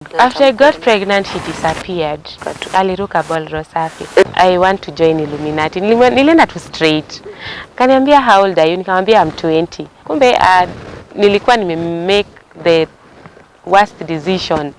After I got pregnant, he disappeared. Aliruka ball Rosafi. I want to join Illuminati. Nilienda tu straight. Kaniambia how old are you? Nikamwambia I'm 20. Kumbe nilikuwa make the worst decision.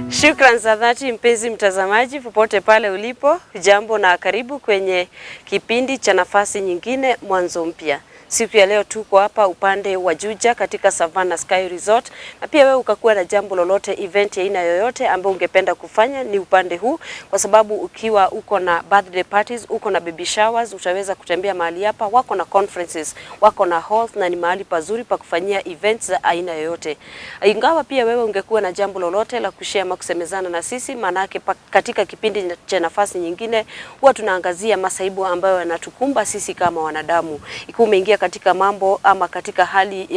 Shukrani za dhati mpenzi mtazamaji popote pale ulipo, jambo na karibu kwenye kipindi cha nafasi nyingine mwanzo mpya. Siku ya leo tuko hapa upande wa Juja katika Savannah Sky Resort, na pia wewe ukakuwa na jambo lolote, event ya aina yoyote ambayo ungependa kufanya ni upande huu, kwa sababu ukiwa uko na birthday parties, uko na baby showers, utaweza kutembea mahali hapa. Wako na conferences, wako na halls, na ni mahali pazuri pa kufanyia events za aina yoyote. Ingawa pia wewe ungekuwa na jambo lolote la kushare ama kusemezana na sisi, manake katika kipindi cha nafasi nyingine huwa tunaangazia masaibu ambayo yanatukumba sisi kama wanadamu. Ikiwa umeingia katika mambo ama katika hali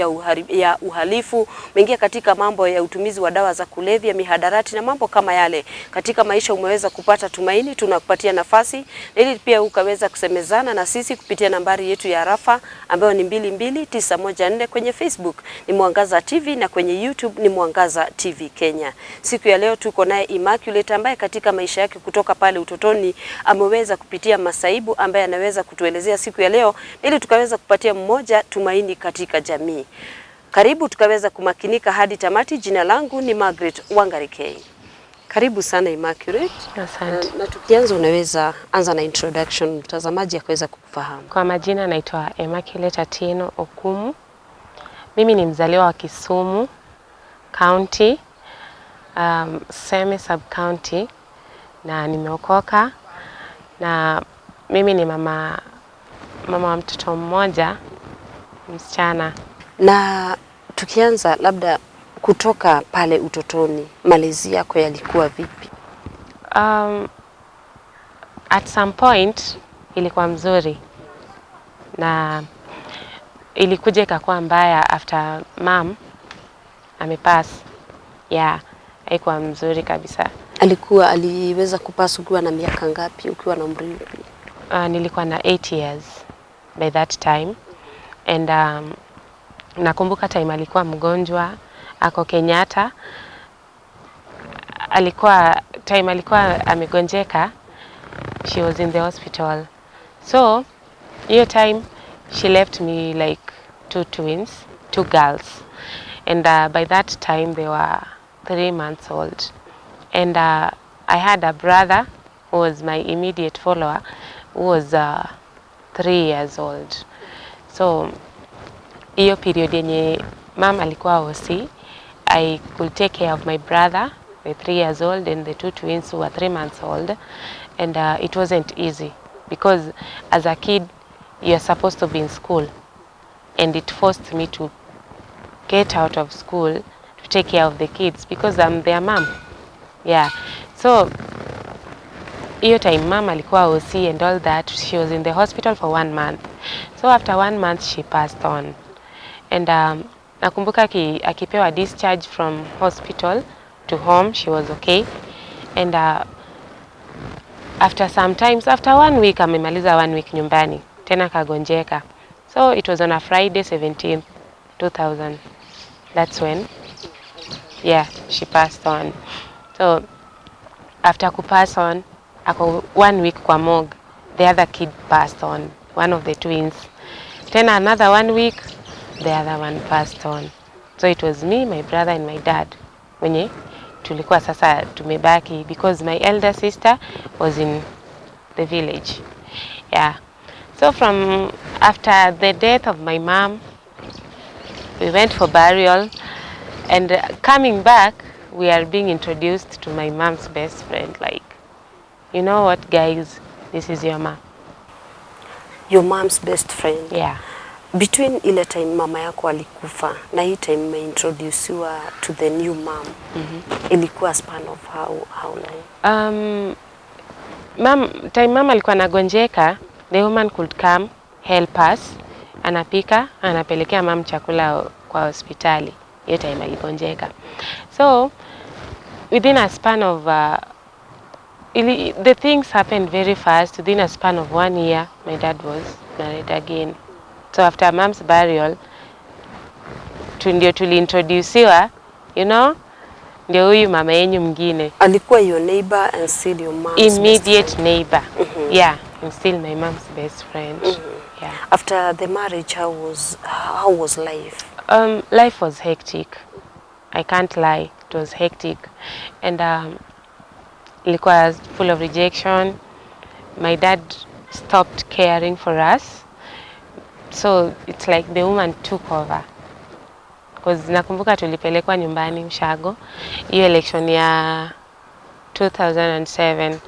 ya uhalifu, umeingia katika mambo ya utumizi wa dawa za kulevya, mihadarati na mambo kama yale, katika maisha umeweza kupata tumaini, tunakupatia nafasi ili pia ukaweza kusemezana na sisi kupitia nambari yetu ya rafa ambayo ni 22914 kwenye Facebook ni Mwangaza TV, na kwenye YouTube ni Mwangaza TV Kenya. Siku ya leo tuko naye Immaculate ambaye katika maisha yake kutoka pale utotoni ameweza kupitia masaibu ambaye anaweza kutuelezea siku ya leo ili tukaweza kupatia mmoja tumaini katika jamii. Karibu tukaweza kumakinika hadi tamati. Jina langu ni Margaret Wangarikei. Karibu sana Immaculate. Asante. Na tukianza unaweza anza na introduction mtazamaji akaweza kukufahamu. Kwa majina naitwa Immaculate Atieno Okumu. Mimi ni mzaliwa wa Kisumu County, Semi Sub County, na nimeokoka, na mimi ni mama wa mtoto mmoja msichana. Na tukianza labda kutoka pale utotoni, malezi yako yalikuwa vipi? At some point ilikuwa mzuri, na ilikuja ikakuwa mbaya after mom amepass. Haikuwa mzuri kabisa. Aliweza kupass ukiwa na miaka ngapi, ukiwa na umri upi? Nilikuwa na 8 years by that time, and nakumbuka time alikuwa mgonjwa, ako Kenyatta. Time alikuwa amegonjeka, she was in the hospital. So hiyo time she left me like 2 twins, 2 girls, and by that time they were 3 months old, and I had a brother who was my immediate follower who was 3 years old. So hiyo period yenye mom alikuwa OC, I could take care of my brother, the 3 years old, and the 2 twins who were 3 months old, and it wasn't easy because as a kid you're supposed to be in school, and it forced me to get out of school to take care of the kids because I'm their mom. So hiyo time mom alikuwa OC and all that, she was in the hospital for 1 month. So after 1 month she passed on, and nakumbuka akipewa discharge from hospital to home, she was okay, and after 1 week, amemaliza 1 week nyumbani tena kagonjeka. So it was on a Friday 17th 2000, that's when she passed on. So after kupass on, ako 1 week kwa morgue, the other kid passed on, one of the twins. Then another 1 week, the other one passed on. So it was me, my brother and my dad wenye tulikuwa sasa tumebaki because my elder sister was in the village. So from after the death of my mom, we went for burial, and coming back we are being introduced to my mom's best friend, like, you know what guys, this is your mom. Your mom's best friend? Yeah. Between ile time mama yako alikufa na hii time umeintroduciwa to the new mom, ilikuwa span of how long? Time mama alikuwa anagonjeka, the woman could come help us, anapika, anapelekea mom chakula kwa hospitali hiyo time aligonjeka. So within a span of the things happened very fast. Within a span of 1 year my dad was married again. So after mom's burial, ndio tuliintroduciwa, you know, ndio huyu mama yenyu mwingine. Alikuwa your neighbor and still your mom's immediate best friend. neighbor. Yeah, and still my mom's best friend. Yeah. After the marriage, how was life? Life was hectic. I can't lie, it was hectic, and ilikuwa full of rejection. My dad stopped caring for us, so it's like the woman took over. Because nakumbuka tulipelekwa nyumbani Ushago, hiyo election ya 2007.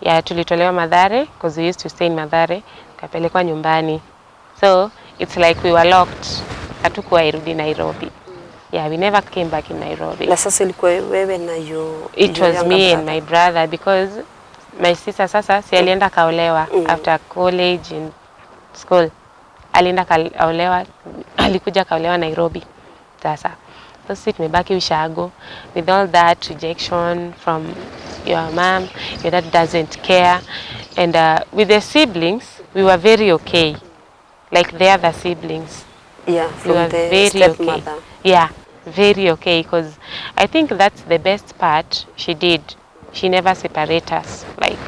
Yeah, tulitolewa Mathare because we used to stay in Mathare, tukapelekwa nyumbani. So it's like we were locked. Hatukuwa irudi Nairobi. Yeah, we never came back in Nairobi. Na sasa ilikuwa wewe na It was me and my brother, because my sister sasa si alienda kaolewa after college and school. Alienda kaolewa, alikuja kaolewa Nairobi sasa. So sisi tumebaki Ushago with all that rejection from your mom. Your dad doesn't care, and with the siblings we were very okay, like the other siblings. Yeah, We were from the very stepmother. okay. Yeah, very okay, because I think that's the best part she did. She never separated us. Like,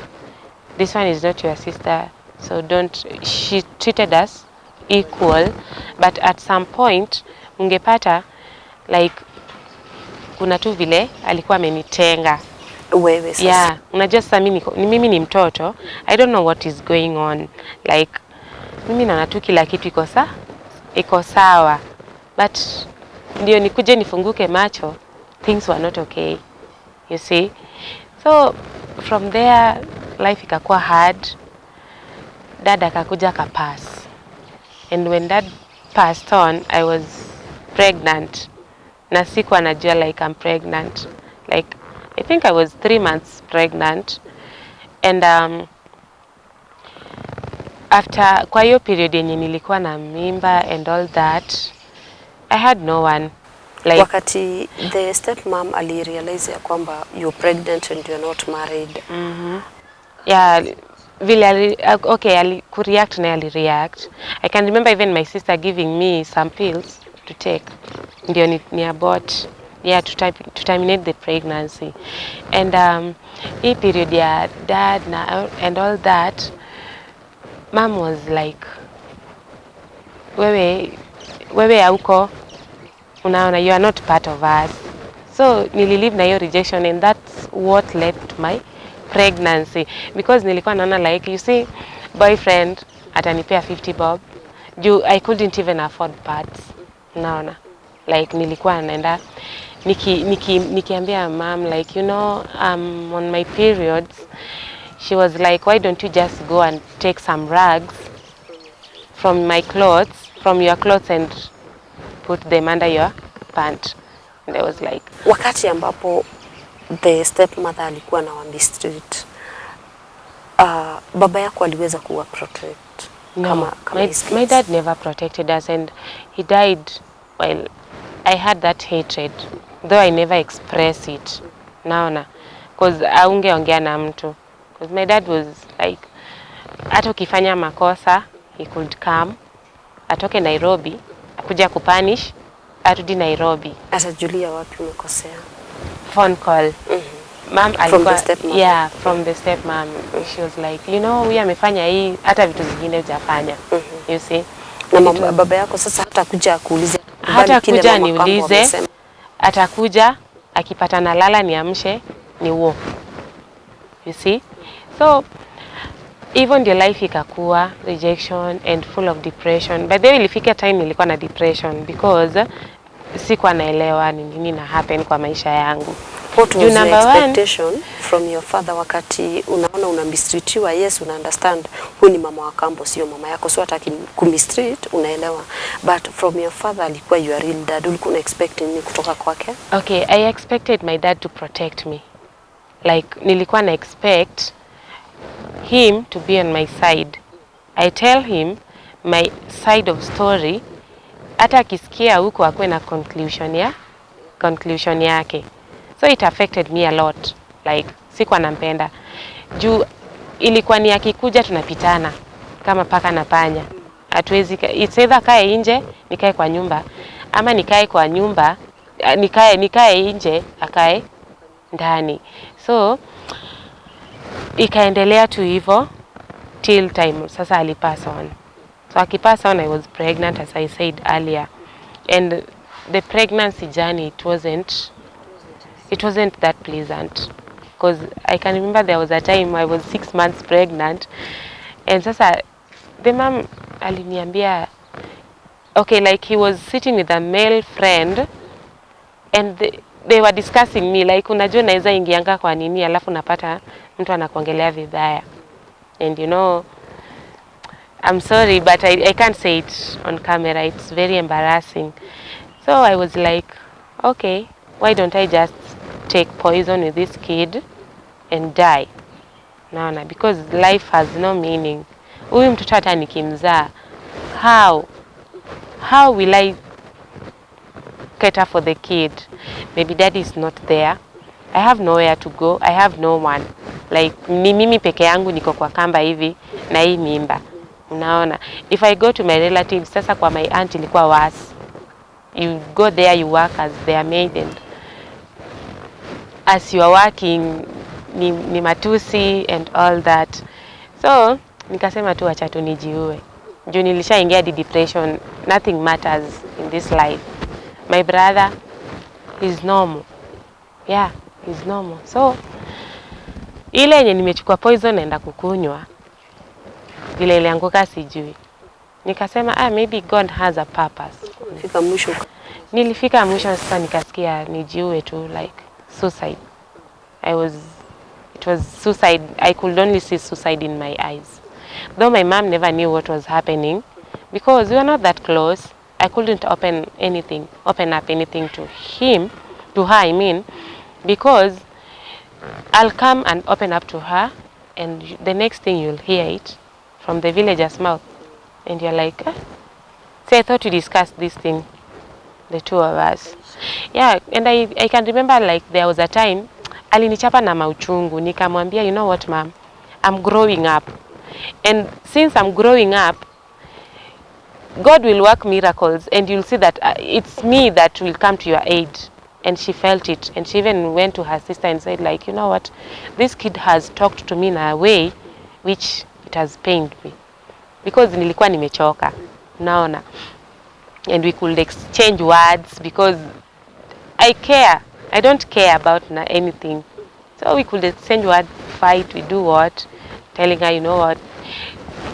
this one is not your sister, so don't. She treated us equal, but at some point ungepata like kuna tu vile alikuwa amenitenga. Wewe sasa. Yeah, unajua sasa mimi ni mtoto. I don't know what is going on. Like, mimi naona tu kila kitu iko sawa. But ndio nikuje nifunguke macho, things were not okay. You see? So from there life ikakuwa hard. Dad akakuja akapass. And when dad passed on, I was pregnant. Na sikuwa najua like I'm pregnant. Like, I think I was 3 months pregnant. And after kwa hiyo period yenye nilikuwa na mimba and all that, I had no one. Like, wakati the stepmom alirealize ya kwamba you're pregnant and you're not married. Yeah, vile okay, kureact na alireact. I can remember even my sister giving me some pills to take. Ndio ni abort. Yeah, to terminate the pregnancy. And hii period ya dad na and all that, mom was like, wewe hauko, unaona, you are not part of us. So nililive na hiyo rejection, and that's what led to my pregnancy, because nilikuwa naona like, you see, boyfriend atanipea 50 bob. I couldn't even afford pads. Naona like nilikuwa naenda nikiambia mom like, you know, on my periods. She was like, why don't you just go and take some rags from your clothes and put them under your pant. And I was like, wakati ambapo the stepmother alikuwa na mistreat, baba yako aliweza kuwa protect? No, my dad never protected us, and he died while I had that hatred, though I never expressed it. Naona, because aungeongea na mtu. Because my dad was like, hata ukifanya makosa, he could come, atoke Nairobi, akuja kupunish, arudi Nairobi. Atajulia wapi umekosea? Phone call. Mom From the stepmom? Yeah, from the stepmom. She was like, you know, huyu amefanya hii, hata vitu zingine hujafanya. You see? Na baba yako sasa hata kuja kuuliza, hata kuja niulize, atakuja akipata nalala niamshe ni walk. You see? So even ndio life ikakuwa rejection and full of depression. By the way, ilifika time nilikuwa na depression because sikuwa naelewa ni nini na happen kwa maisha yangu. What was your expectation from your father wakati unaona unamistreatiwa? Yes, una understand huyu ni mama wa kambo, sio mama yako, so hataki kumistreat, unaelewa. But from your father alikuwa your real dad, ulikuwa expect nini kutoka kwake? Okay, I expected my dad to protect me. Like, nilikuwa na expect him to be on my side. I tell him my side of story, hata akisikia huko akwe na conclusion yake. So it affected me a lot. Like, sikuwa nampenda. Juu ilikuwa ni akikuja tunapitana kama paka na panya. Hatuwezi, it's either kae nje, nikae kwa nyumba, ama nikae kwa nyumba, nikae nje, akae ndani. So ikaendelea tu hivyo till time sasa alipass on. So akipass on, I was pregnant, as I said earlier, and the pregnancy journey, it wasn't that pleasant, because I can remember there was a time I was 6 months pregnant, and sasa the mom aliniambia, okay, like he was sitting with a male friend and they were discussing me, like unajua naweza ingianga kwa nini alafu napata mtu anakuongelea vibaya, and you know, I'm sorry but I can't say it on camera, it's very embarrassing. So I was like, okay, why don't I just take poison with this kid and die? Naona, because life has no meaning. Huyu mtoto hata nikimzaa, how will I cater for the kid? Maybe daddy is not there, I have nowhere to go, I have no one, like ni mimi peke yangu niko kwa kamba hivi na hii mimba. Unaona, if I go to my relatives, sasa kwa my aunt ilikuwa worse. You go there, you work as their maid, and as you are working ni matusi and all that. So nikasema tu acha tu nijiue, juu nilishaingia hadi depression. Nothing matters in this life. My brother is normal, yeah, he's normal. So ile yenye nimechukua poison naenda kukunywa, vile ilianguka sijui. Nikasema maybe God has a purpose. Nilifika mwisho sasa nikasikia nijiue tu, like suicide. It was suicide. I could only see suicide in my eyes. Though my mom never knew what was happening, because we were not that close. I couldn't open up anything to her, I mean, because I'll come and open up to her, and the next thing you'll hear it from the villager's mouth, and you're like, see, I thought we discussed this thing, the two of us. Yeah, and I can remember, like, there was a time alinichapa na mauchungu, nikamwambia, you know what, mom, I'm growing up, and since I'm growing up, God will work miracles, and you'll see that it's me that will come to your aid. And she felt it, and she even went to her sister and said, like, you know what, this kid has talked to me in a way which it has pained me, because nilikuwa nimechoka, naona, and we could exchange words, because I don't care about anything. So we could exchange words, fight, we do what, telling her, you know what,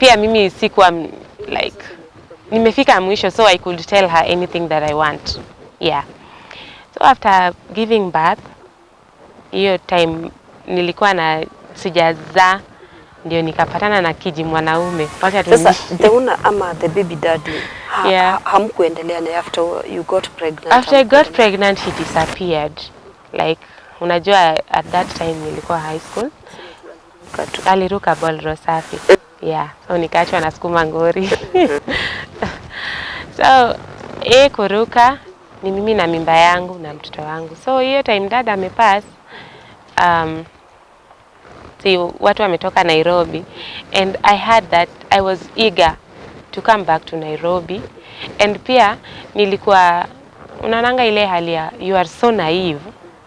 pia mimi sikuwa like nimefika mwisho, so I could tell her anything that I want. Yeah. So after giving birth, hiyo time nilikuwa na sijazaa, ndio nikapatana na kiji mwanaume. Sasa the owner ama the baby daddy hamkuendelea na after you got pregnant? After I got pregnant, he disappeared. Like, unajua at that time nilikuwa high school. Aliruka ball Rosafi. Yeah, so nikaachwa na sukuma ngori. So kuruka ni mimi na mimba yangu na mtoto wangu. So hiyo time dad amepass, watu wametoka Nairobi, and I had that I was eager to come back to Nairobi, and pia nilikuwa unananga ile hali ya you are so naive,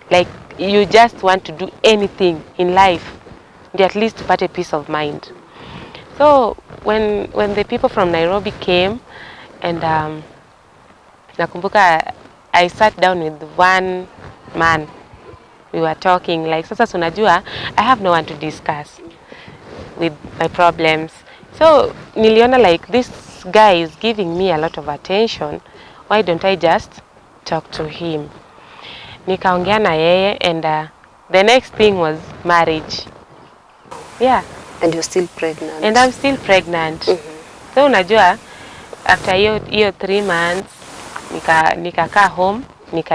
like you just want to do anything in life and at least to get a peace of mind. So when the people from Nairobi came, and nakumbuka I sat down with one man, we were talking, like, sasa unajua I have no one to discuss with my problems. So niliona like this guy is giving me a lot of attention, why don't I just talk to him? Nikaongea na yeye, and the next thing was marriage. Yeah. And you're still pregnant? And I'm still pregnant. So unajua after hiyo 3 months nikakaa home,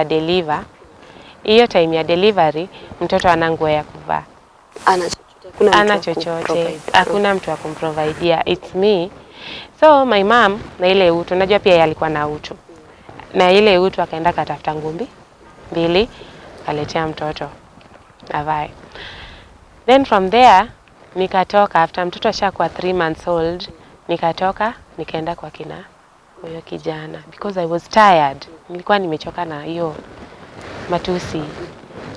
deliver. Hiyo time ya delivery mtoto ana nguo ya kuvaa, ana chochote, hakuna mtu wa kumprovidea, it's me. So my mom na ile utu, unajua pia yeye alikuwa na utu, na ile utu akaenda katafuta ngumbi 2 kaletea mtoto avae. Then from there nikatoka after mtoto ashakuwa 3 months old, Nikatoka, nikaenda kwa kina huyo kijana because I was tired. Nilikuwa nimechoka na hiyo matusi.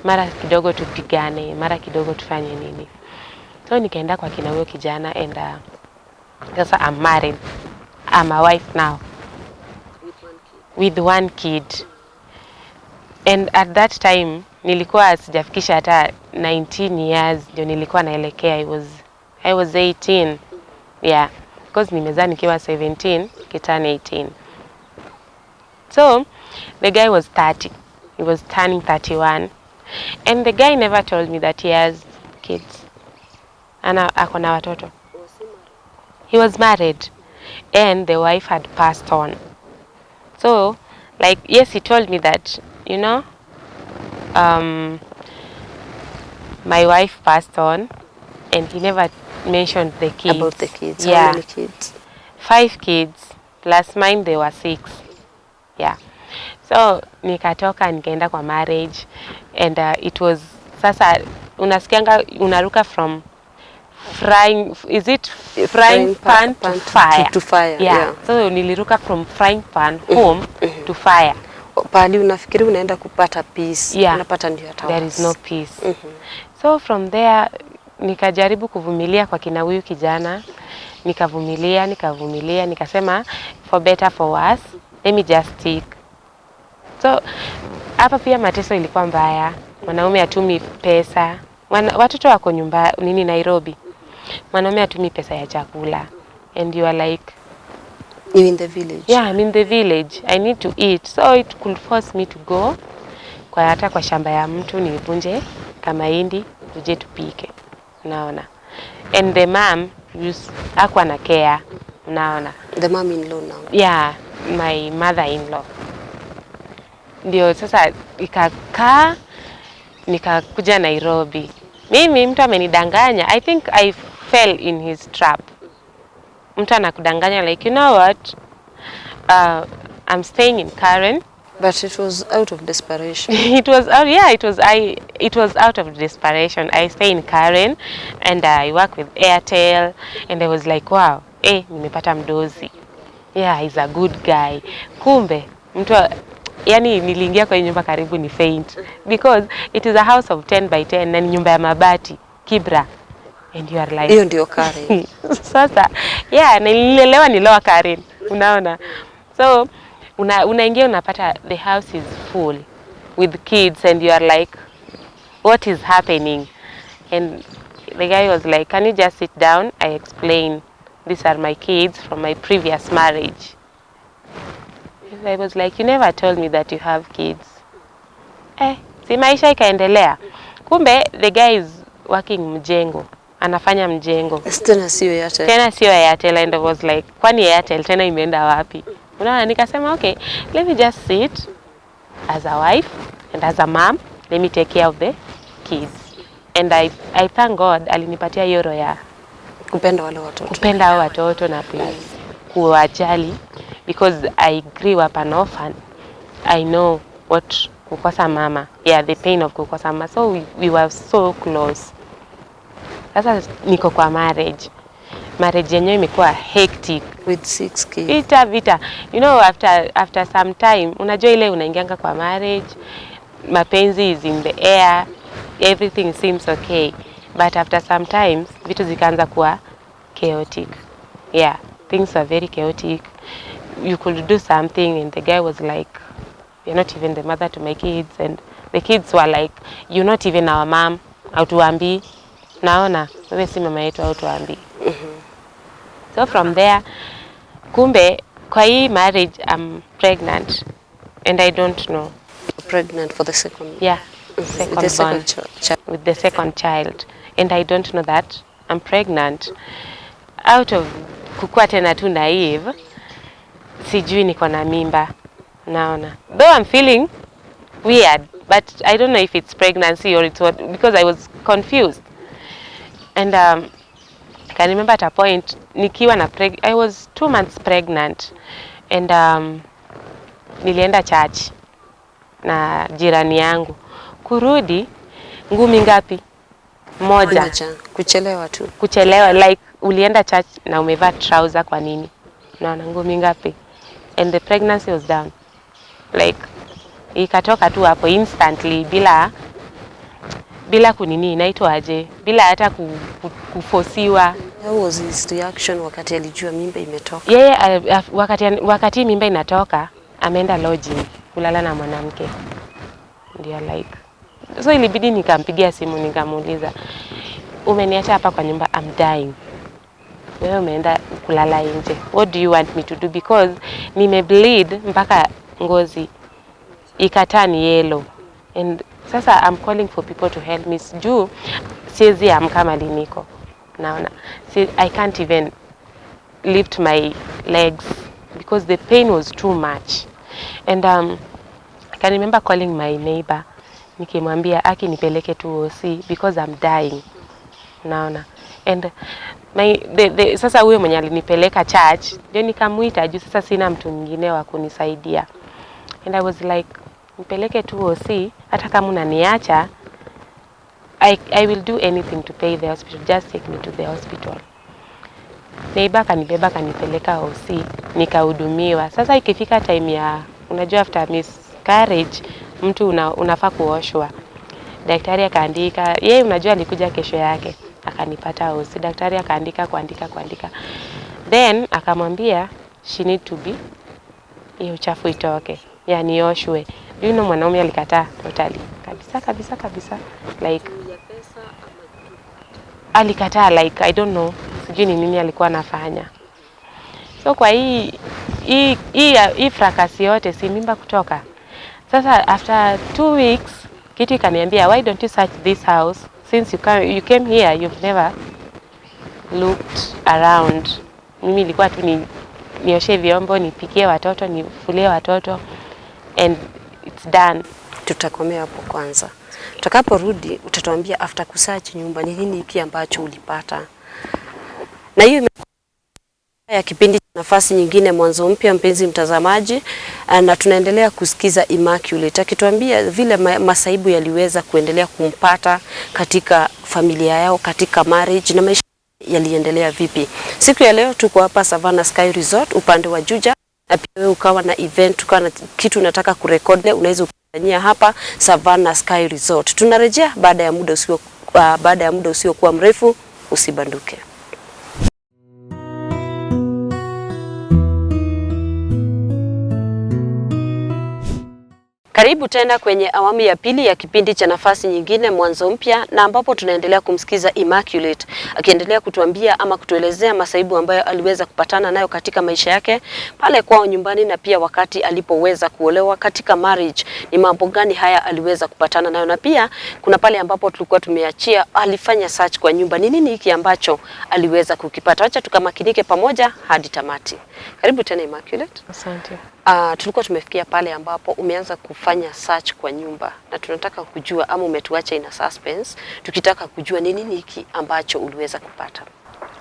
Mara kidogo tupigane, mara kidogo tufanye nini. So nikaenda kwa kina huyo kijana and sasa I'm married. I'm a wife now. With one kid. And at that time nilikuwa sijafikisha hata 19 years ndio nilikuwa naelekea. I was 18. Yeah, because nimezaa nikiwa 17, kiturn 18. So the guy was 30. He was turning 31. And the guy never told me that he has kids. Ako na watoto. He was married and the wife had passed on. So, like, yes, he told me that, you know, my wife passed on and he never mentioned the kids. About the kids. Yeah. How many kids? 5 kids plus mine there were 6. Yeah. So nikatoka nikaenda kwa marriage and it was sasa unasikianga unaruka from frying pan to fire. To fire. Yeah. So niliruka from frying pan home to fire. Pali unafikiri unaenda kupata peace. Yeah. Unapata ndio hata. There is no peace. So from there nikajaribu kuvumilia kwa kina huyu kijana. Nikavumilia, nikasema for better for worse, let me just stick. So hapa pia mateso ilikuwa mbaya. Mwanaume hatumi pesa. Watoto wako nyumba nini Nairobi. Mwanaume hatumi pesa ya chakula. And you are like, you in the village. Yeah, I'm in the village. I need to eat. So it could force me to go kwa hata kwa shamba ya mtu nivunje kama hindi tuje tupike. Unaona. And the mom hakuwa na care. Unaona. The mom-in-law now. Yeah, my mother-in-law. Ndio sasa ikakaa nikakuja Nairobi. Mimi mtu amenidanganya. I think I fell in his trap. Mtu anakudanganya like, you know what? I'm staying in Karen. But it was out of desperation. It was out of desperation. I stay in Karen and I work with Airtel and I was like, wow, nimepata mdozi. Yeah, he's a good guy. Kumbe mtu yani niliingia kwa nyumba karibu ni faint because it is a house of 10 by 10 na nyumba ya mabati kibra and you are like hiyo ndio Karen. Sasa yeah, nililelewa ni lower Karen, unaona. So unaingia unapata the house is full with kids and you are like, what is happening? And the guy was like, can you just sit down? I explain, these are my kids from my previous marriage. I was like, you never told me that you have kids. Si maisha ikaendelea. Kumbe the guy is working mjengo. Anafanya mjengo. Tena sio Airtel. Tena sio Airtel and I was like, kwani Airtel tena imeenda wapi? Unaona, nikasema okay, let me just sit as a wife and as a mom, let me take care of the kids. And I thank God alinipatia hiyo roho ya kupenda wale watoto. Kupenda hao watoto na plus kuwajali because I grew up an orphan. I know what kukosa mama. Yeah, the pain of kukosa mama. So we were so close. Sasa niko kwa marriage. Marriage yenyewe imekuwa hectic with 6 kids. Vita. You know, after some time, unajua ile unaingianga kwa marriage, mapenzi is in the air, everything seems okay. But after some times, vitu zikaanza kuwa chaotic. Yeah, things were very chaotic. You could do something and the guy was like, you're not even the mother to my kids. And the kids were like, you're not even our mom. Hautuambii. Naona, wewe si mama yetu hautuambii. So from there, kumbe kwa hii marriage I'm pregnant and I don't know. Pregnant for the second. Yeah, with the second child and I don't know that I'm pregnant. Out of kukua tena tu naive, sijui niko na mimba. Naona. Though I'm feeling weird, but I don't know if it's pregnancy or it's what, because I was confused. And I can remember at a point nikiwa na I was 2 months pregnant and nilienda church na jirani yangu. Kurudi ngumi ngapi? Moja. Kuchelewa tu. Kuchelewa like ulienda church na umevaa trouser kwa nini? Naona ngumi ngapi? And the pregnancy was down. Like ikatoka tu hapo instantly bila kunini inaitwa aje, bila hata kufosiwa. How was his reaction wakati alijua mimba imetoka? Yeye wakati mimba inatoka ameenda lodging kulala na mwanamke. Ndio like. So ilibidi nikampigia simu nikamuuliza, umeniacha hapa kwa nyumba, I'm dying. Wewe umeenda kulala nje. What do you want me to do? Because nimebleed mpaka ngozi ikatani yellow. And sasa I'm calling for people to help me. Juu siwezi amka mali niko. Naona. I can't even lift my legs because the pain was too much. And I can remember calling my neighbor. Nikimwambia nipeleke tu OC because I'm dying. Naona. And sasa huyo mwenye alinipeleka church ndio nikamuita juu sasa sina mtu mwingine wa kunisaidia. And I was like, nipeleke tu OC hata kama unaniacha, I will do anything to pay the hospital, just take me to the hospital. Neighbor kanibeba kanipeleka OC, nikahudumiwa. Sasa ikifika time ya, unajua after miscarriage mtu unafaa kuoshwa. Daktari akaandika, yeye unajua alikuja kesho yake, akanipata OC. Daktari akaandika kuandika. Then akamwambia she need to be, hiyo uchafu itoke, yani oshwe. You know mwanaume alikataa totally. Kabisa. Like alikataa, like I don't know, sijui ni nini alikuwa anafanya. So kwa hii frakasi yote si mimba kutoka. Sasa after 2 weeks kitu ikaniambia, why don't you search this house since you came here, you've never looked around. Mimi nilikuwa tu nioshe vyombo, nipikie watoto, nifulie watoto, and it's done. Tutakomea hapo kwanza. Tutakaporudi utatuambia after kusearch nyumba ni nini hiki ambacho ulipata. Na hiyo ya kipindi cha nafasi nyingine mwanzo mpya, mpenzi mtazamaji, na tunaendelea kusikiza Immaculate akituambia vile masaibu yaliweza kuendelea kumpata katika familia yao, katika marriage, na maisha yaliendelea vipi. Siku ya leo tuko hapa Savannah Sky Resort upande wa Juja, na pia wewe ukawa na event, ukawa na kitu unataka kurekod, unaweza kufanyia hapa Savannah Sky Resort. Tunarejea baada ya muda usiokuwa mrefu, usibanduke. Karibu tena kwenye awamu ya pili ya kipindi cha nafasi nyingine mwanzo mpya, na ambapo tunaendelea kumsikiza Immaculate akiendelea kutuambia ama kutuelezea masaibu ambayo aliweza kupatana nayo katika maisha yake pale kwao nyumbani, na pia wakati alipoweza kuolewa katika marriage, ni mambo gani haya aliweza kupatana nayo, na pia kuna pale ambapo tulikuwa tumeachia alifanya search kwa nyumba, ni nini hiki ambacho aliweza kukipata. Acha tukamakinike pamoja hadi tamati. Karibu tena Immaculate. Asante. Tulikuwa tumefikia pale ambapo umeanza kufanya search kwa nyumba, na tunataka kujua ama umetuacha ina suspense tukitaka kujua ni nini hiki ambacho uliweza kupata.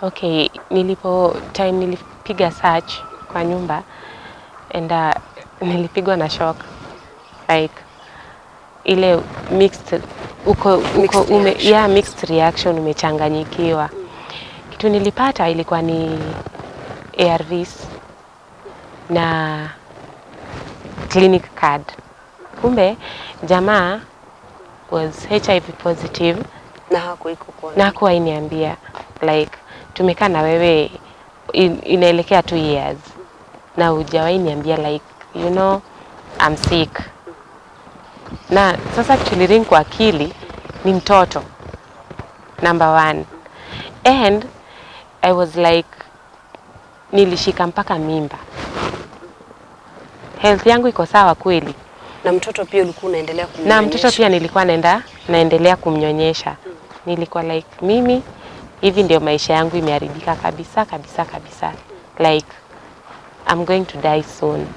Okay, nilipiga search kwa nyumba and nilipigwa na shock, like ile mixed reaction, umechanganyikiwa. Kitu nilipata ilikuwa ni ARVs na clinic card. Kumbe jamaa was HIV positive na hakuwa iniambia, like tumekaa na wewe inaelekea 2 years na hujawahi niambia, like you know I'm sick. Na sasa kiliring kwa akili ni mtoto number 1, and I was like nilishika mpaka mimba. Health yangu iko sawa kweli. Na mtoto pia ulikuwa unaendelea kumnyonyesha? Na mtoto pia nilikuwa naendelea kumnyonyesha. Nilikuwa like mimi hivi ndio maisha yangu imeharibika kabisa. Like I'm going to die soon.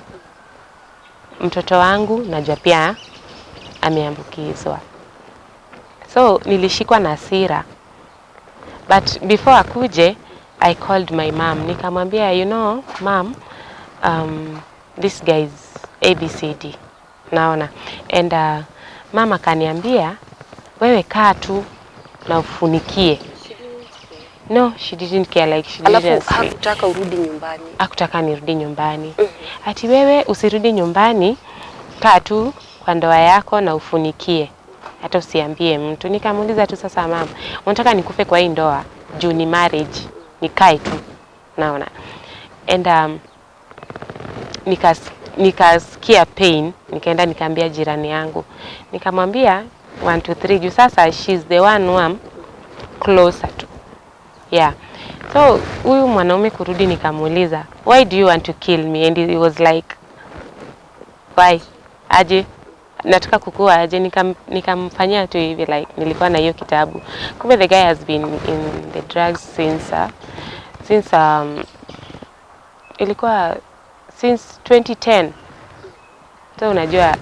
Mtoto wangu najua pia ameambukizwa. So nilishikwa na hasira. But before akuje, I called my mom. Nikamwambia, you know, mom, this guy is ABCD. Naona. And mama kaniambia, wewe kaa tu na ufunikie. No, she didn't care, like she Alafu didn't sleep. hakutaka urudi nyumbani. Hakutaka nirudi nyumbani. Ati wewe usirudi nyumbani, kaa tu kwa ndoa yako na ufunikie. Hata usiambie mtu. Nikamuuliza tu, sasa mama, unataka nikufe kwa hii ndoa? Juu ni marriage. Nikae tu. Naona. And nikasikia pain, nikaenda nikaambia jirani yangu. Nikamwambia 1 2 3 juu sasa she's the one who I'm closer to. Yeah. So huyu mwanaume kurudi, nikamuuliza, why do you want to kill me? And he was like, why? Aje nataka kukua aje? Nikamfanyia tu hivi, like nilikuwa na hiyo kitabu. Kumbe the guy has been in the drugs since ilikuwa since 2010. So unajua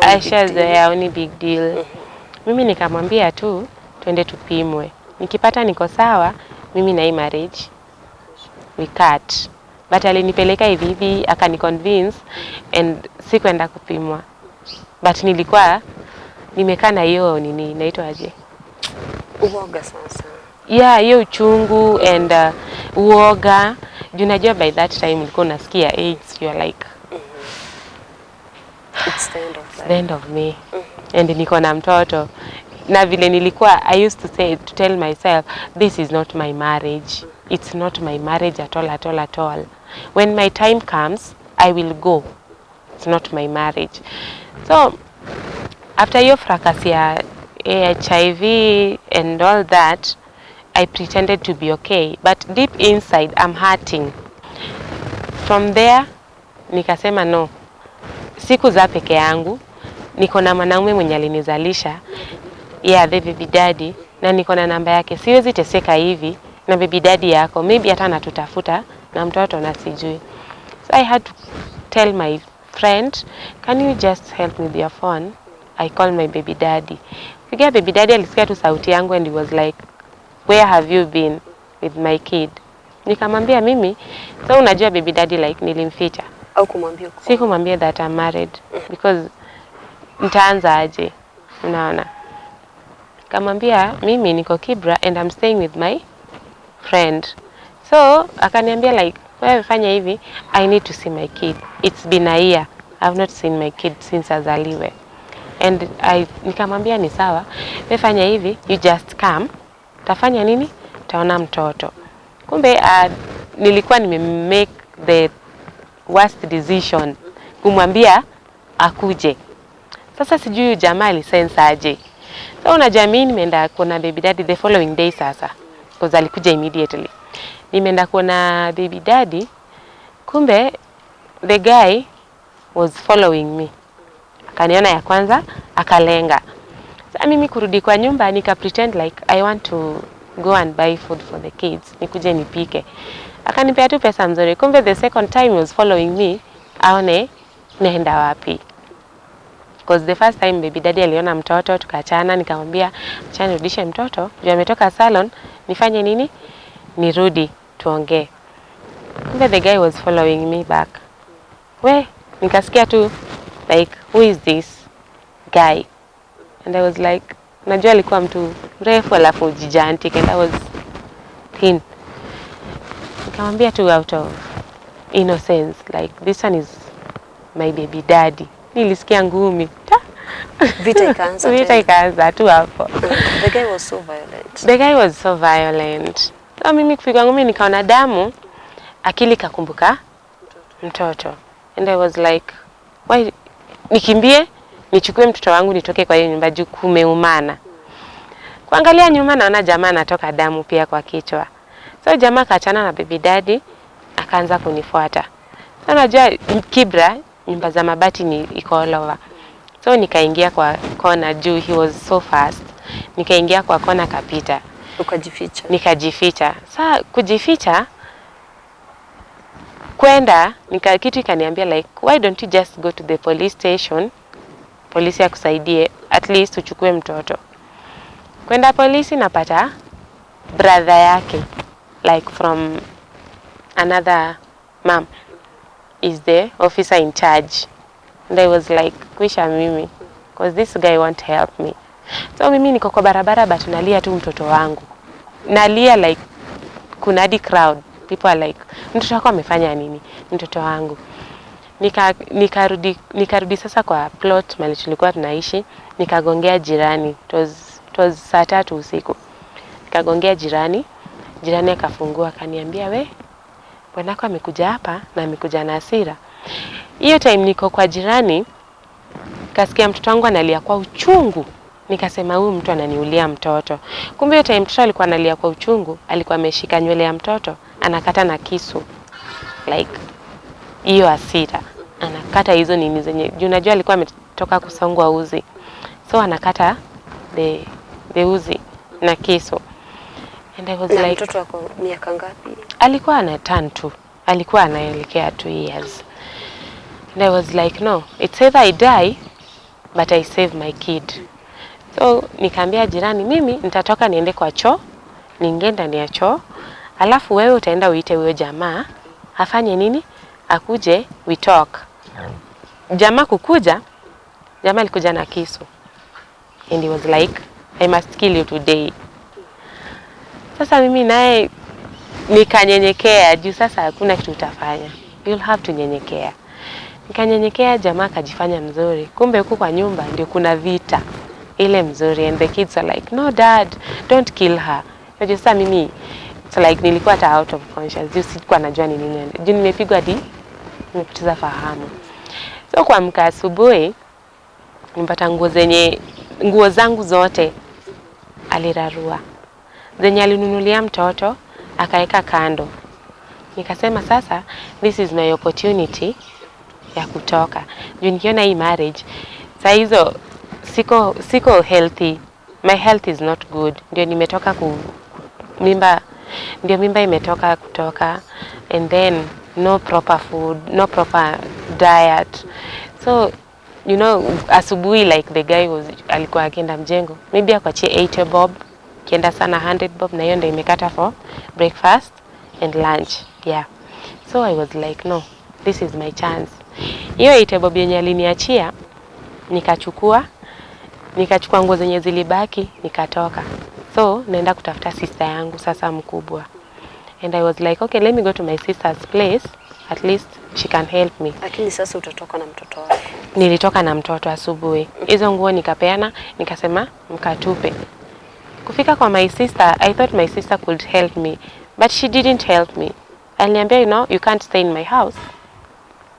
ashazoea, only big deal. Mimi nikamwambia tu twende tupimwe. Nikipata niko sawa, mimi na hii marriage we cut. But alinipeleka hivi akaniconvince and sikwenda kupimwa. But nilikuwa nimekaa na hiyo nini inaitwa aje? Uoga sasa. Yeah, hiyo uchungu and uoga. Unajua by that time nilikuwa nasikia AIDS, you are like it's the end of me. And niko na mtoto. Na vile nilikuwa, I used to tell myself, this is not my marriage. It's not my marriage at all. When my time comes, I will go. It's not my marriage. So, after your fracas ya HIV and all that, I pretended to be okay. But deep inside, I'm hurting. From there, nikasema no. Siku za peke yangu, niko na mwanaume mwenye alinizalisha. Yeah, the baby daddy, na niko na namba yake. Siwezi teseka hivi na baby daddy yako. Maybe hata natutafuta na mtoto na sijui. So I had to tell my friend, can you just help me with your phone? I call my baby daddy. Pigia baby daddy, alisikia tu sauti yangu and he was like, where have you been with my kid? Nikamwambia mimi, so unajua baby daddy like nilimficha. Au kumwambia uko? Sikumwambia that I'm married because nitaanza aje? Unaona? Kamwambia mimi niko Kibra and I'm staying with my friend. So akaniambia like, wewe fanya hivi, I need to see my kid. It's been a year. I've not seen my kid since azaliwe. And nikamwambia ni sawa, wewe fanya hivi, you just come. Tafanya nini? Taona mtoto. Kumbe nilikuwa make the worst decision kumwambia akuje. Sasa sijui jamaa alisense aje. So unajua mimi nimeenda kuona baby daddy the following day sasa. Because alikuja immediately. Nimeenda kuona baby daddy, kumbe the guy was following me. Akaniona ya kwanza, akalenga. Sasa mimi kurudi kwa nyumba nika pretend like I want to go and buy food for the kids. Nikuje nipike. Akanipea tu pesa mzuri. Kumbe the second time he was following me, aone naenda wapi. Because the first time baby daddy aliona mtoto, tukachana, nikamwambia acha nirudishe mtoto, juu ametoka salon, nifanye nini? Nirudi tuongee. Kumbe the guy was following me back. Nikasikia tu like, who is this guy? And I was like, najua alikuwa mtu mrefu alafu gigantic and I was thin. Nikamwambia tu out of innocence, like this one is my baby daddy. Nilisikia ngumi. Vita ikaanza tu hapo. The guy was so violent. The guy was so violent. So mimi kufika ngumi nikaona damu, akili kakumbuka mtoto. And I was like, why nikimbie nichukue mtoto wangu nitoke kwa hiyo nyumba juu kumeumana. Kuangalia nyuma naona jamaa anatoka damu pia kwa kichwa. So jamaa kaachana na baby daddy akaanza kunifuata. So unajua Kibra nyumba za mabati ni iko all over. So nikaingia kwa kona juu he was so fast. Nikaingia kwa kona kapita. Ukajificha. Nikajificha. Sasa kujificha kwenda kitu ikaniambia like, why don't you just go to the police station? Polisi akusaidie at least uchukue mtoto. Kwenda polisi napata brother yake like from another mom is the officer in charge. And I was like, kwisha mimi because this guy won't help me. So mimi niko kwa barabara but nalia tu mtoto wangu. nalia like kuna hadi crowd, people are like, mtoto wako amefanya nini? Mtoto wangu. Nikarudi sasa kwa plot mali tulikuwa tunaishi, nikagongea jirani. It was saa 3 usiku. Nikagongea jirani akafungua akaniambia, we bwanako amekuja hapa na amekuja na hasira. Hiyo time niko kwa jirani, kasikia mtoto wangu analia kwa uchungu. Nikasema huyu mtu ananiulia mtoto. Kumbe hiyo time mtoto alikuwa analia kwa uchungu, alikuwa ameshika nywele ya mtoto, anakata na kisu. Like hiyo hasira. Anakata hizo nini zenye. Unajua alikuwa ametoka kusongwa uzi. So anakata the uzi na kisu. And I was na like, mtoto wako miaka ngapi? Alikuwa ana turn 2. Alikuwa anaelekea 2 years. And I was like, no, it's either I die but I save my kid. So nikaambia jirani, mimi nitatoka niende kwa choo, niingie ndani ya choo, alafu wewe utaenda uite huyo jamaa, afanye nini? Akuje, we talk. Jamaa kukuja, jamaa alikuja na kisu. And he was like, I must kill you today. Sasa mimi naye nikanyenyekea, juu sasa hakuna kitu utafanya. You'll have to nyenyekea. Nikanyenyekea, jamaa akajifanya mzuri. Kumbe huko kwa nyumba ndio kuna vita ile mzuri, and the kids are like, no dad, don't kill her. Unajua sasa mimi it's like nilikuwa hata out of conscious. Juu sikuwa najua ni nini. Juu nimepigwa hadi nimepoteza fahamu. So kuamka asubuhi nipata nguo zangu zote alirarua. Zenye alinunulia mtoto akaeka kando. Nikasema sasa this is my opportunity ya kutoka. Juu nikiona hii marriage saa hizo siko healthy. My health is not good. Ndio nimetoka mimba imetoka kutoka, and then no proper food, no proper diet. So you know, asubuhi like the guy alikuwa akienda mjengo, maybe akwachie 80 bob, kienda sana 100 bob, na hiyo ndio imekata for breakfast and lunch. Yeah. So I was like, no, this is my chance. Hiyo 80 bob yenye aliniachia nikachukua nguo zenye zilibaki nikatoka. So naenda kutafuta sister yangu sasa mkubwa. And I was like, okay, let me go to my sister's place, at least she can help me. Lakini sasa utatoka na mtoto wako? Nilitoka na mtoto asubuhi. Hizo nguo nikapeana, nikasema mkatupe. Kufika kwa my sister, I thought my sister could help me, but she didn't help me. Aliniambia, you know, you can't stay in my house.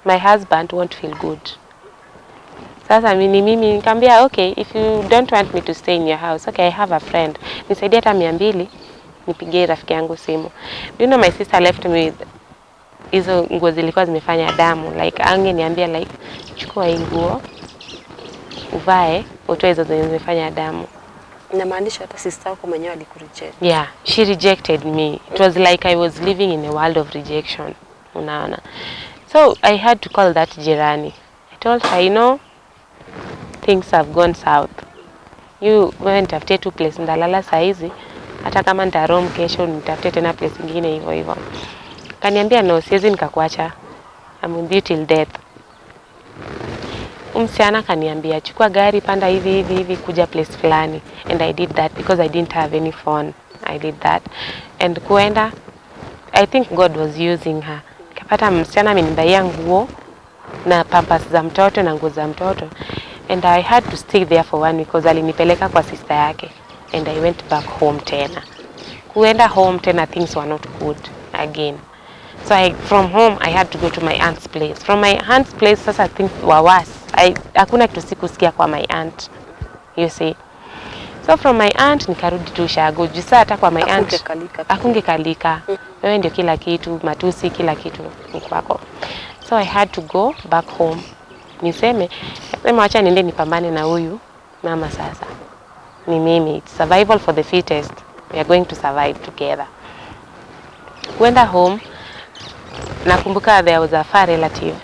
My husband won't feel good. Sasa mimi nikamwambia, okay, if you don't want me to stay in your house, okay, I have a friend. Nisaidie hata 200 nipigie rafiki yangu simu. You know, my sister left me with hizo nguo zilikuwa zimefanya damu. Like angeniambia like, chukua hii nguo uvae, utoe hizo zenye zimefanya damu. Inamaanisha hata sister yako mwenyewe alikureject? Yeah, she rejected me. It was like I was living in a world of rejection. Unaona. So I had to call that jirani. I told her, you know, things have gone south. Wewe nitafutie tu place ndalala saa hizi, hata kama nitaroam kesho nitafutie tena place nyingine hivyo hivyo. Kaniambia, no, siwezi nikakuacha. I'm with you till death. Msichana kaniambia, chukua gari, panda hivi kuja place fulani. And I did that because I didn't have any phone. I did that. And kuenda, I think God was using her. Nikapata msichana amenibaia nguo na pampers za mtoto na nguo za mtoto. And I had to stay there for 1 week because alinipeleka kwa sister yake. And I went back home tena. Kuenda home tena, things were not good again. So from home I had to go to my aunt's place. From my aunt's place sasa things were worse. Hakuna kitu sikusikia kwa my aunt. You see. So from my aunt nikarudi tu Shago. Juu sasa hata kwa my aunt hakungekalika. Wewe ndio kila kitu, matusi kila kitu ni kwako. So I had to go back home. Niseme acha niende nipambane na huyu mama sasa. Ni mimi. It's survival for the fittest. We are going to survive together. Kwenda home, nakumbuka there was a far relative.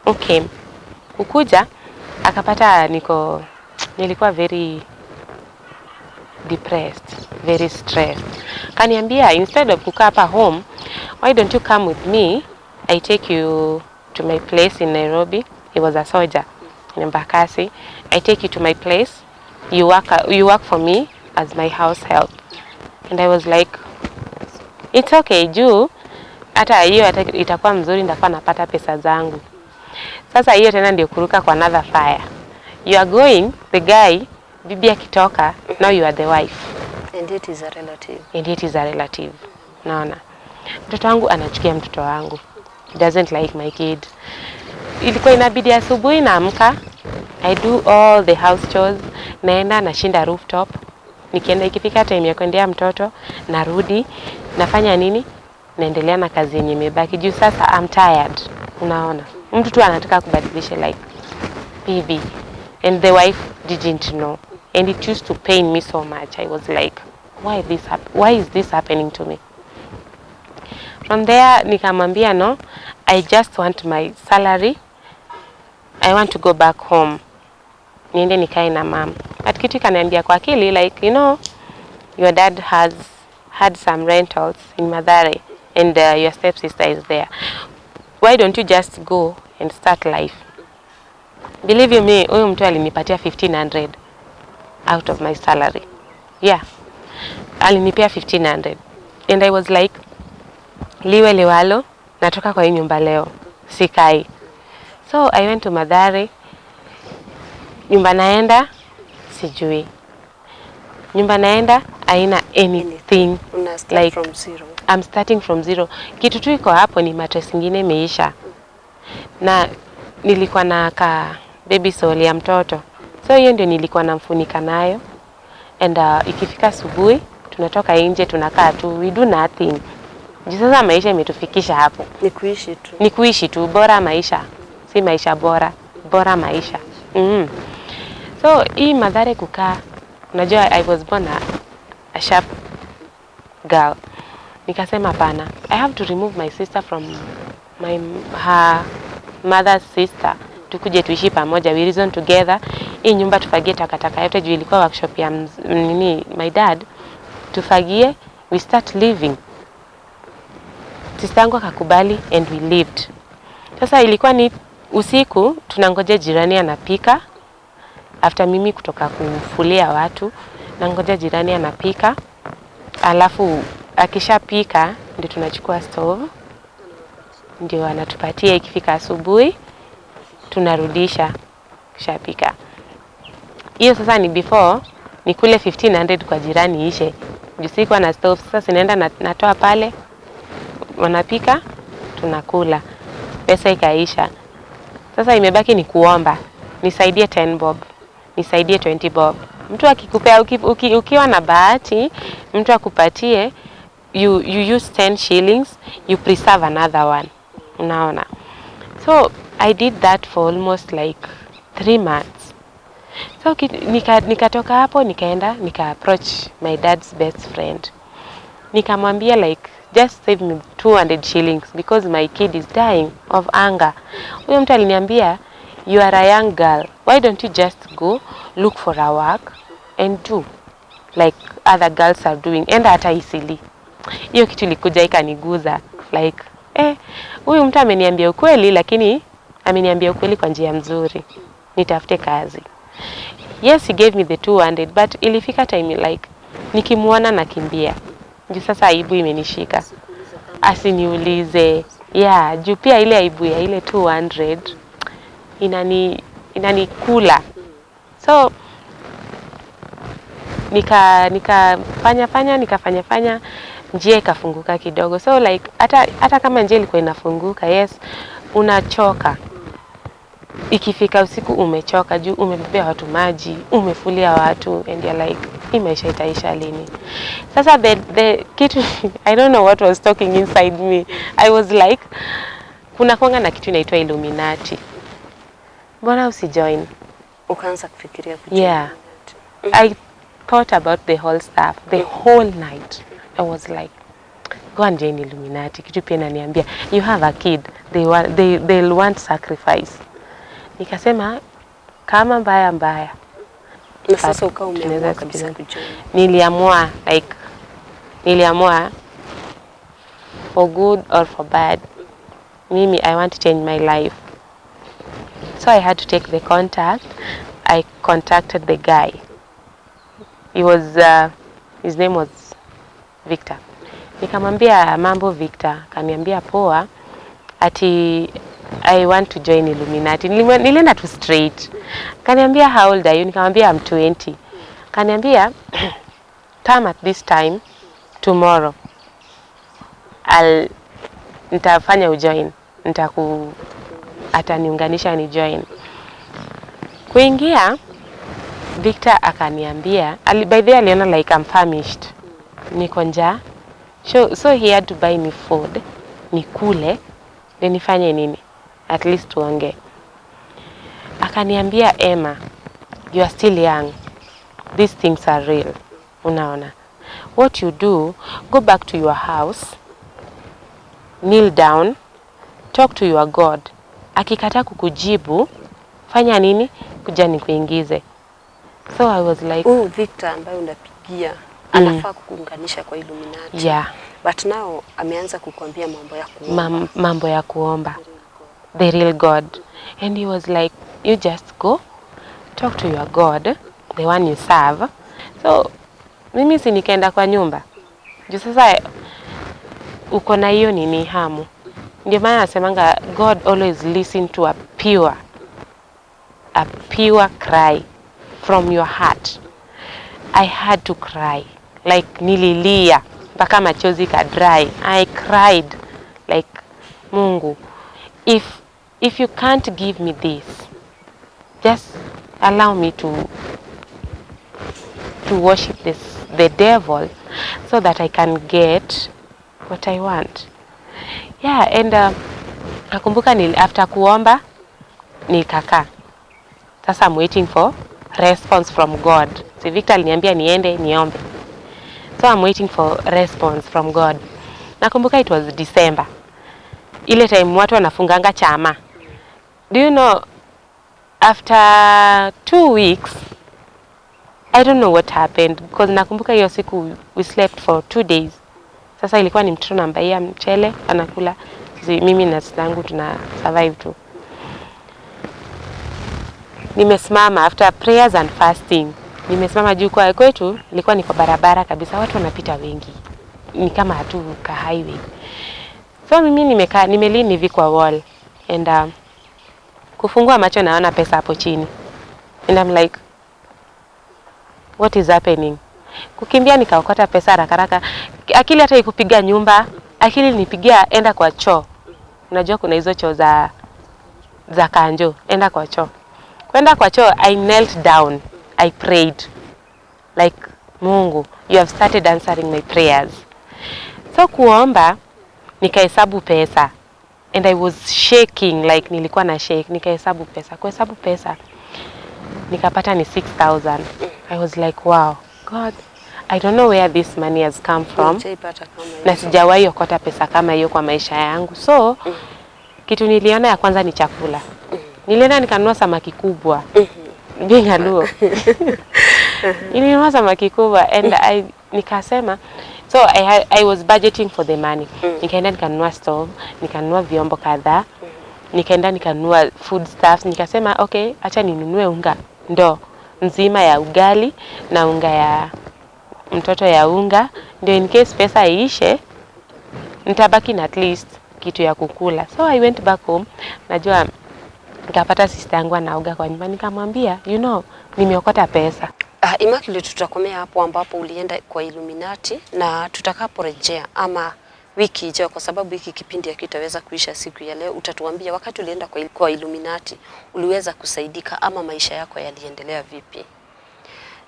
Okay. Kukuja akapata nilikuwa very depressed, very stressed. Kaniambia, instead of kukaa hapa home, why don't you come with me? I take you to my place in Nairobi. He was a soldier in Embakasi. I take you to my place. You work for me as my house help. And I was like, it's okay, juu hata hiyo itakuwa mzuri, nitakuwa napata pesa zangu. Sasa hiyo tena ndio kuruka kwa another fire. You are going, the guy, bibi akitoka, now you are the wife. And it is a relative. And it is a relative. Naona. Mtoto wangu anachukia mtoto wangu. He doesn't like my kid. Ilikuwa inabidi asubuhi naamka, I do all the house chores, naenda nashinda rooftop. Nikienda ikifika time ya kuendea mtoto, narudi, nafanya nini? Naendelea na kazi yenye imebaki. Juu sasa I'm tired. Unaona? Mtu tu anataka kubadilisha like baby. And the wife didn't know. And it used to pain me so much. I was like, why is this happening to me? From there, nikamwambia no, I just want my salary. I want to go back home. Niende nikae na mom. But kitu kaniambia kwa akili like, you know, your dad has had some rentals in Mathare and your stepsister is there. Why don't you just go and start life? Believe you me, huyu mtu alinipatia 1500 out of my salary. Yeah. Alinipea 1500. And I was like, liwe liwalo, natoka kwa hii nyumba leo. Sikai. So I went to Mathare. Nyumba naenda, sijui. Nyumba naenda, haina anything. Like from zero. I'm starting from zero. Kitu tu iko hapo ni mattress nyingine imeisha. Na nilikuwa na baby soul ya mtoto. So hiyo ndio nilikuwa namfunika nayo. And ikifika asubuhi, tunatoka nje tunakaa tu, we do nothing. Sasa maisha imetufikisha hapo. Ni kuishi tu, bora maisha. Si maisha bora, bora maisha. So hii Mathare kukaa, unajua I was born a sharp girl. Nikasema pana, I have to remove my sister from her mother's sister. Tukuje tuishi pamoja, we reason together. Hii nyumba tufagie takataka yote juu ilikuwa workshop ya my dad. Tufagie, we start living. Sister yangu akakubali and we lived. Sasa ilikuwa ni usiku, tunangoja jirani anapika. After mimi kutoka kufulia watu, nangoja jirani anapika. Alafu akishapika ndio tunachukua stove. Ndio anatupatia ikifika asubuhi, tunarudisha kishapika. Hiyo sasa ni before nikule 1500 kwa jirani ishe. Juu sikuwa na stove, sasa sinaenda natoa pale, wanapika, tunakula. Pesa ikaisha. Sasa imebaki ni kuomba. Nisaidie 10 bob. Nisaidie 20 bob. Mtu akikupea ukiwa na bahati, mtu akupatie, you use 10 shillings, you preserve another one. Unaona? So I did that for almost like 3 months. So nikatoka hapo, nikaenda, nika-approach my dad's best friend. Nikamwambia like, just save me 200 shillings because my kid is dying of hunger. Huyo mtu aliniambia, you are a young girl. Why don't you just go look for a work and do like other girls are doing? Enda hata Isili. Hiyo kitu ilikuja ikaniguza like, huyu mtu ameniambia ukweli, lakini ameniambia ukweli kwa njia nzuri. Nitafute kazi. Yes, he gave me the 200, but ilifika time like nikimuona nakimbia. Juu sasa aibu imenishika. Asiniulize. Yeah, juu pia ile aibu ya ile 200 inanikula. So nikafanya njia ikafunguka kidogo. So like hata kama njia ilikuwa inafunguka, yes, unachoka. Ikifika usiku umechoka juu umebebea watu maji, umefulia watu, and you're like, hii maisha itaisha lini? Sasa the kitu I don't know what was talking inside me. I was like, kuna kuanga na kitu inaitwa Illuminati. Mbona usijoin? Ukaanza kufikiria kujoin? Yeah. I thought about the whole stuff, the whole night. I was like, go and join Illuminati. Kitu pia inaniambia, you have a kid, they'll want sacrifice. Nikasema kama mbaya. Na sasa ukawa umeamua kabisa kujoin. Niliamua for good or for bad. Mimi, I want to change my life. So I had to take the contact. I contacted the guy. He was his name was Victor. Nikamwambia mambo Victor, kaniambia poa, ati I want to join Illuminati. Nilienda tu straight. Kaniambia how old are you? Nikamwambia I'm 20. Kaniambia come at this time tomorrow. Nitafanya ujoin. Ataniunganisha ni join. Kuingia Victor akaniambia, by the way aliona like I'm famished. Niko njaa. So he had to buy me food. Nikule. Then nifanye nini? At least tuongee. Akaniambia, Emma, you are still young. These things are real. Unaona. What you do, go back to your house. Kneel down. Talk to your God. Akikataa kukujibu, fanya nini? Kuja nikuingize. So I was like, Victor ambaye unapigia anafaa kukuunganisha kwa Illuminati. Yeah. But now ameanza kukuambia mambo ya kuomba. Mambo ya kuomba. The real God. And he was like, you just go talk to your God, the one you serve. So mimi si nikaenda kwa nyumba. Juu sasa uko na hiyo nini hamu. Ndio maana nasemanga God always listen to a pure cry from your heart. I had to cry. Like nililia mpaka machozi ka dry. I cried like, Mungu, if you can't give me this, just allow me to worship the devil so that I can get what I want. Yeah, and nakumbuka after kuomba nikakaa. Sasa I'm waiting for response from God. Si Victor aliniambia niende niombe. So I'm waiting for response from God. Nakumbuka it was December. Ile time watu wanafunganga chama. Do you know, after 2 weeks, I don't know what happened. Because nakumbuka hiyo siku we slept for 2 days. Sasa ilikuwa ni mtoto nambaia mchele, anakula. Mimi na sistangu tuna survive tu. Nimesimama after prayers and fasting. Nimesimama juu kwa kwetu, ilikuwa ni kwa barabara kabisa, watu wanapita wengi. Ni kama hatu ka highway. So mimi nimekaa, nimelini hivi kwa wall. And kufungua macho naona pesa hapo chini. And I'm like, what is happening? Kukimbia nikaokota pesa haraka. Akili hata ikupiga nyumba, akili nipigia enda kwa choo. Unajua kuna hizo choo za kanjo, enda kwa choo. Kwenda kwa choo, I knelt down. I prayed. Like, Mungu, you have started answering my prayers. So kuomba, nikahesabu pesa. And I was shaking, like nilikuwa na shake. Nikahesabu pesa. Kuhesabu pesa, nikapata ni 6,000. I was like, wow, God, I don't know where this money has come from. Na sijawahi okota pesa kama hiyo kwa maisha yangu. So, kitu niliona ya kwanza ni chakula. Nilienda nikanunua samaki kubwa. Being a Luo. Nilinunua samaki kubwa and nikasema, so I was budgeting for the money. Nikaenda nikanunua stove, nikanunua vyombo kadhaa. Nikaenda nikanunua food stuffs. Nikasema, okay, acha ninunue unga ndo nzima ya ugali na unga ya mtoto ya unga. Ndio in case pesa iishe, nitabaki na at least kitu ya kukula. So I went back home. Najua nikapata sister yangu anaoga kwa nyumba, nikamwambia, you know, nimeokota pesa. Immaculate, tutakomea hapo ambapo ulienda kwa Illuminati, na tutakaporejea ama wiki ijayo, kwa sababu hiki kipindi hakitaweza kuisha siku ya leo, utatuambia wakati ulienda kwa Illuminati uliweza kusaidika ama maisha yako yaliendelea vipi.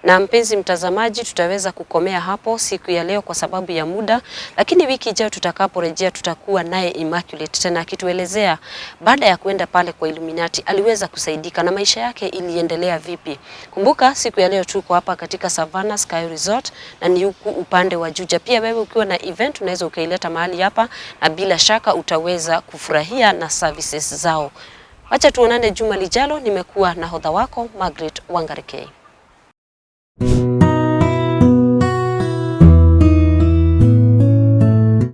Na mpenzi mtazamaji, tutaweza kukomea hapo siku ya leo kwa sababu ya muda, lakini wiki ijayo tutakaporejea tutakuwa naye Immaculate tena akituelezea baada ya kwenda pale kwa Illuminati aliweza kusaidika na maisha yake iliendelea vipi. Kumbuka siku ya leo tuko hapa katika Savannah Sky Resort na ni huku upande wa Juja. Pia wewe ukiwa na event unaweza ukaileta mahali hapa na bila shaka utaweza kufurahia na services zao. Acha tuonane juma lijalo. Nimekuwa nahodha wako Margaret Wangarike.